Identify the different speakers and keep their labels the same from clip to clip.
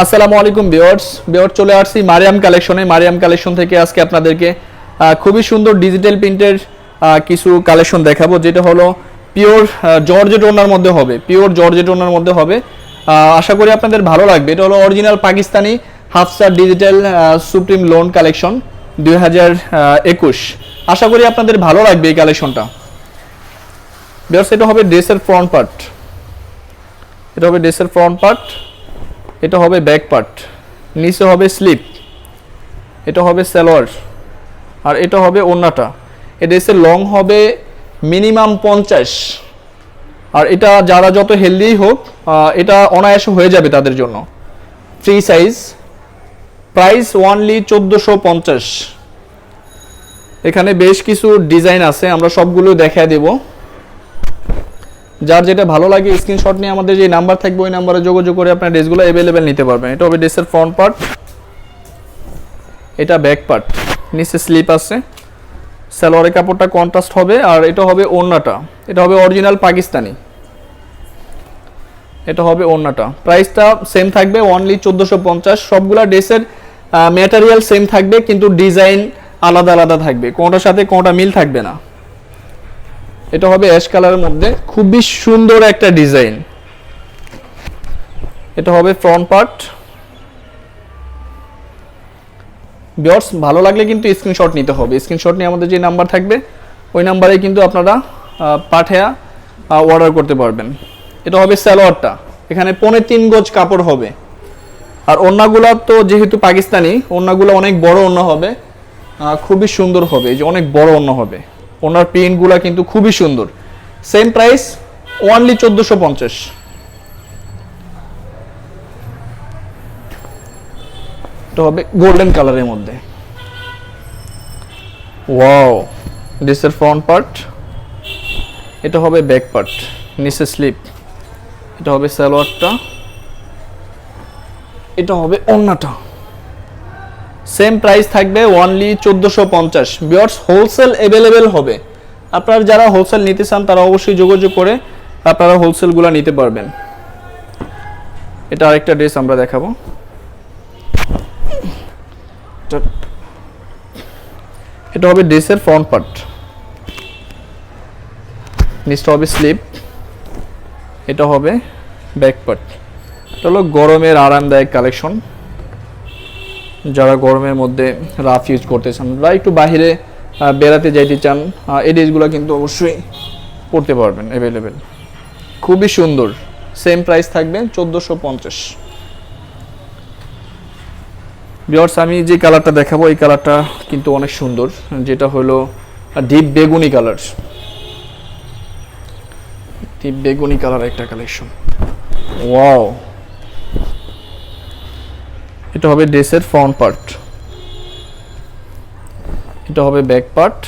Speaker 1: আসসালামু আলাইকুম ভিউয়ার্স চলে আসছি মারিয়াম কালেকশন থেকে আজকে আপনাদেরকে খুবই সুন্দর ডিজিটাল প্রিন্টের কিছু কালেকশন দেখাবো, যেটা হলো পিওর জর্জেট ওনার মধ্যে হবে। আশা করি আপনাদের ভালো লাগবে। এটা হলো অরিজিনাল পাকিস্তানি হাফসার ডিজিটাল সুপ্রিম লোন কালেকশন 2021। আশা করি আপনাদের ভালো লাগবে এই কালেকশনটা। ভিউয়ার্স, এটা হবে ড্রেসের ফ্রন্ট পার্ট, এটা হবে ব্যাক পার্ট, নিচে হবে স্লিপ, এটা হবে সালোয়ার, আর এটা হবে ওড়নাটা। এই ড্রেসের লং হবে মিনিমাম 50, আর এটা যারা যত হেলদি হোক এটা অনায়াসে হয়ে যাবে তাদের জন্য। Free size, price only 1450। এখানে বেশ কিছু ডিজাইন আছে, আমরা সবগুলো দেখায় দেব। যার যেটা ভালো লাগে স্ক্রিনশট নিয়ে আমাদের যে নাম্বার থাকবে ওই নাম্বারে যোগাযোগ করে আপনার ড্রেসগুলো অ্যাভেলেবেল নিতে পারবেন। এটা হবে ড্রেসের ফ্রন্ট পার্ট, এটা ব্যাক পার্ট, নিচে স্লিপ আছে, সালোয়ারের কাপড়টা কন্ট্রাস্ট হবে, আর এটা হবে ওড়নাটা। এটা হবে অরিজিনাল পাকিস্তানি, এটা হবে ওড়নাটা। প্রাইসটা সেম থাকবে অনলি 1450। সবগুলা ড্রেসের ম্যাটেরিয়াল সেম থাকবে, কিন্তু ডিজাইন আলাদা আলাদা থাকবে, কোনটার সাথে কোনটা মিল থাকবে না। এটা হবে অ্যাশ কালারের মধ্যে, খুবই সুন্দর একটা ডিজাইন। এটা হবে ফ্রন্ট পার্ট। ভিউয়ার্স, ভালো লাগলে কিন্তু স্ক্রিনশট নিতে হবে। স্ক্রিনশট নিয়ে আমাদের যে নাম্বার থাকবে ওই নাম্বারে কিন্তু আপনারা পাঠিয়ে অর্ডার করতে পারবেন। এটা হবে সালোয়ারটা, এখানে 3.5 গজ কাপড় হবে। আর ওড়নাগুলো তো যেহেতু পাকিস্তানি, ওড়নাগুলো অনেক বড় ওড়না হবে, খুবই সুন্দর হবে। এই যে অনেক বড় ওড়না হবে, ওনার প্রিন্টগুলো কিন্তু খুবই সুন্দর। Same price only 1450। এটা হবে গোল্ডেন কালারের মধ্যে। ওয়াও, ড্রেসের ফ্রন্ট পার্ট, এটা হবে ব্যাক পার্ট, নিচে স্লিপ, এটা হবে সালোয়ারটা, এটা হবে ওড়নাটা। সেম প্রাইস থাকবে অনলি 1450। ভিউয়ার্স, হোলসেল অ্যাভেলেবেল হবে। আপনারা যারা হোলসেল নিতে চান তারা অবশ্যই যোগাযোগ করে আপনারা হোলসেলগুলো নিতে পারবেন। এটা আরেকটা ড্রেস আমরা দেখাবো। এটা হবে ড্রেসের ফ্রন্ট পার্ট, নিচটা হবে স্লিপ, এটা হবে ব্যাক পার্ট। এটা হলো গরমের আরামদায়ক কালেকশন। যারা গরমের মধ্যে রাফ ইউজ করতে চান বা একটু বাইরে বেড়াতে যাইতে চান, এই ড্রেসগুলো কিন্তু অবশ্যই পরতে পারবেন, অ্যাভেলেবেল। খুবই সুন্দর। সেম প্রাইস থাকবে 1450। ভিউয়ার্স, আমি যে কালারটা দেখাবো এই কালারটা কিন্তু অনেক সুন্দর, যেটা হলো ডিপ বেগুনি কালার একটা কালেকশন। ওয়াও, এটা হবে ড্রেসের ফ্রন্ট পার্ট, এটা হবে ব্যাক পার্ট,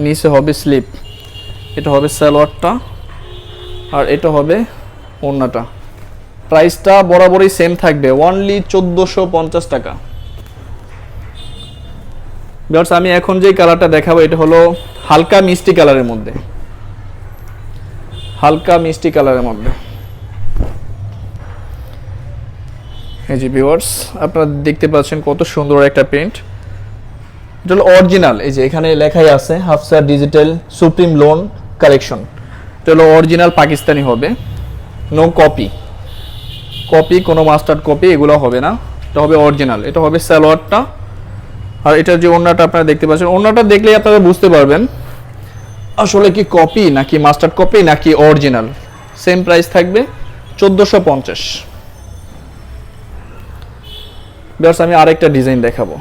Speaker 1: নিচে হবে স্লিপ, এটা হবে সালোয়ারটা, আর এটা হবে ওড়নাটা। প্রাইসটা বরাবরই সেম থাকবে অনলি 1450 টাকা। ভিউয়ার্স, আমি এখন যে কালারটা দেখাবো এটা হলো হালকা মিষ্টি কালারের মধ্যে, এই যে ভিউয়ার্স, আপনারা দেখতে পাচ্ছেন কত সুন্দর একটা প্রিন্ট। এটা হলো অরিজিনাল, এই যে এখানে লেখাই আছে Hafsa digital supreme lawn collection. এটা হলো অরিজিনাল পাকিস্তানি হবে, নো কপি, কোনো মাস্টার্ড কপি এগুলো হবে না। এটা হবে অরিজিনাল। এটা হবে সালোয়ারটা, আর এটা যে ওড়নাটা আপনারা দেখতে পাচ্ছেন, ওড়নাটা দেখলেই আপনারা বুঝতে পারবেন আসলে কি কপি নাকি মাস্টার্ড কপি নাকি অরিজিনাল। সেম প্রাইস থাকবে 1450। ভিউয়ার্স, আমি আরেকটা ডিজাইন দেখাবো।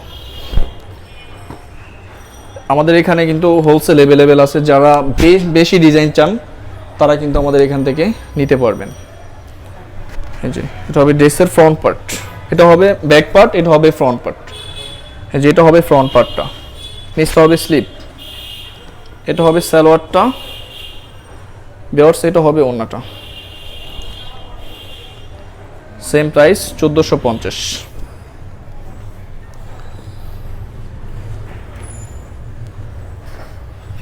Speaker 1: আমাদের এখানে কিন্তু হোলসেল অ্যাভেলেবেল আছে, যারা বেশি ডিজাইন চান তারা কিন্তু আমাদের এখান থেকে নিতে পারবেন। এই যে এটা হবে ড্রেসের ফ্রন্ট পার্ট, এটা হবে ব্যাক পার্ট, এটা হবে ফ্রন্ট পার্ট। এই যে এটা হবে ফ্রন্ট পার্টটা, নিচটা হবে স্লিপ, এটা হবে সালোয়ারটা। ভিউয়ার্স, এটা হবে ওড়নাটা। Same price 1450।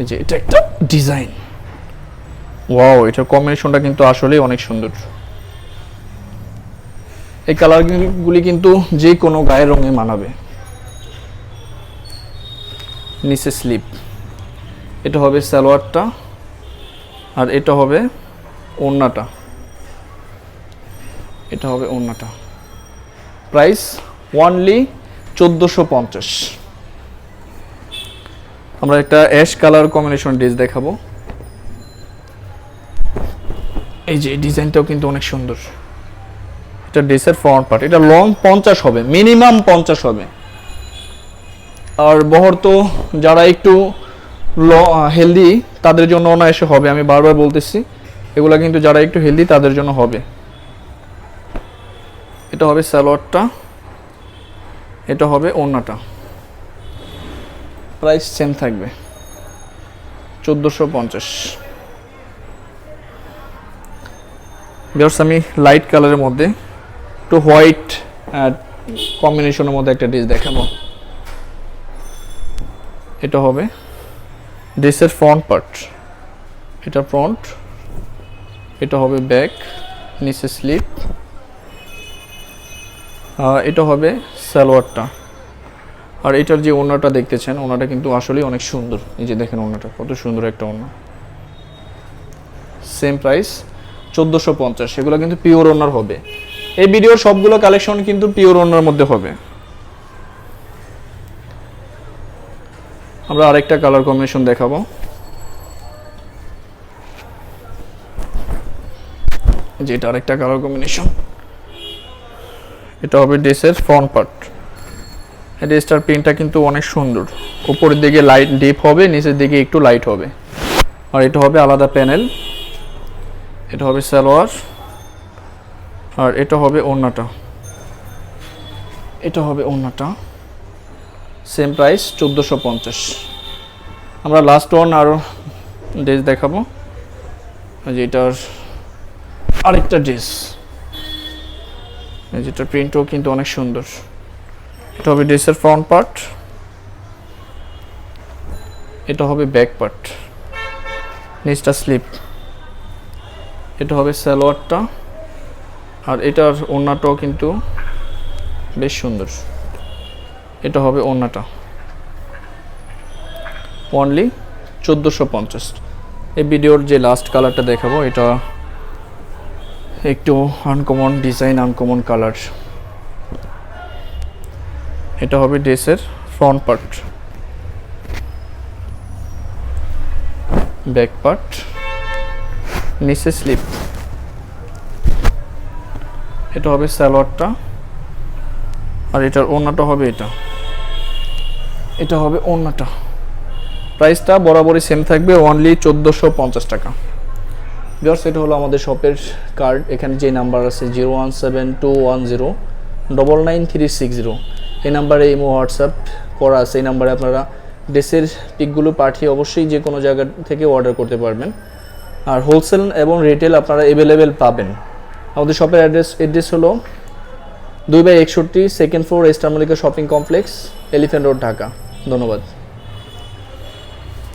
Speaker 1: এই যে এটা একটা ডিজাইন। ওয়াও, এটার কম্বিনেশনটা কিন্তু আসলেই অনেক সুন্দর। এই কালারগুলি কিন্তু যে কোনো গায়ের রঙে মানাবে। নিচে স্লিপ, এটা হবে সালোয়ারটা, আর এটা হবে ওড়নাটা, এটা হবে ওড়নাটা। Price only 1450। আমরা একটা অ্যাশ কালার কম্বিনেশন ড্রেস দেখাবো। এই যে ডিজাইনটাও কিন্তু অনেক সুন্দর। এটা ড্রেসের ফ্রন্ট পার্ট, এটা লং 50 হবে, মিনিমাম 50 হবে। আর বহর তো যারা একটু হেলদি তাদের জন্য অনায়াসে হবে, আমি বারবার বলতেছি এগুলা কিন্তু যারা একটু হেলদি তাদের জন্য হবে। এটা হবে সালোয়ারটা, এটা হবে ওড়নাটা। প্রাইস সেম থাকবে 1450। ভিউয়ার্স আমি লাইট কালারের মধ্যে একটু হোয়াইট কম্বিনেশনের মধ্যে একটা ড্রেস দেখাবো। এটা হবে ড্রেসের ফ্রন্ট পার্ট, এটা ফ্রন্ট, এটা হবে ব্যাক, নিচে স্লিপ, এটা হবে সালোয়ারটা। আর এটার যে ওড়নাটা দেখতেছেন, ওড়নাটা কিন্তু আসলেই অনেক সুন্দর। এই যে দেখেন ওড়নাটা কত সুন্দর একটা ওড়না। Same price 1450। এগুলো কিন্তু পিওর ওড়নার হবে। এই ভিডিওর সবগুলো কালেকশন কিন্তু পিওর ওড়নার মধ্যে হবে। আমরা আরেকটা কালার কম্বিনেশন দেখাবো। যেটা আরেকটা কালার কম্বিনেশন, এটা হবে ড্রেসের ফ্রন্ট পার্ট। এই ড্রেসটার প্রিন্টটা কিন্তু অনেক সুন্দর, উপরের দিকে লাইট ডিপ হবে, নিচের দিকে একটু লাইট হবে। আর এটা হবে আলাদা প্যানেল, এটা হবে সালোয়ার, আর এটা হবে ওড়নাটা, এটা হবে ওড়নাটা। Same price 1450। আমরা লাস্ট ওয়ান আরও ড্রেস দেখাবো। যেটার আরেকটা ড্রেস, যেটার প্রিন্টও কিন্তু অনেক সুন্দর। এটা হবে ড্রেসের ফ্রন্ট পার্ট, এটা হবে ব্যাক পার্ট, নিচটা স্লিপ, এটা হবে সালোয়ারটা, আর এটার ওড়নাটাও কিন্তু বেশ সুন্দর। এটা হবে ওড়নাটা। অনলি 1450। এই ভিডিওর যে লাস্ট কালারটা দেখাবো, এটা একটু আনকমন ডিজাইন, আনকমন কালার। এটা হবে ড্রেসের ফ্রন্ট পার্ট, ব্যাক পার্ট, নিচে স্লিপ, এটা হবে সালোয়ারটা, আর এটার ওড়নাটা হবে এটা, এটা হবে ওড়নাটা। প্রাইসটা বরাবরই সেম থাকবে, অনলি 1450 টাকা। ভিউয়ার্স এটা হলো আমাদের শপের কার্ড। এখানে যে নাম্বার আছে 017210999360, এই নাম্বারে ইমো হোয়াটসঅ্যাপ করা আছে। এই নাম্বারে আপনারা ড্রেসের পিকগুলো পাঠিয়ে অবশ্যই যে কোনো জায়গা থেকে অর্ডার করতে পারবেন। আর হোলসেল এবং রিটেল আপনারা অ্যাভেলেবেল পাবেন। আমাদের শপের অ্যাড্রেস হলো 2/61 second floor, star Mallika shopping complex, elephant road, Dhaka. ধন্যবাদ।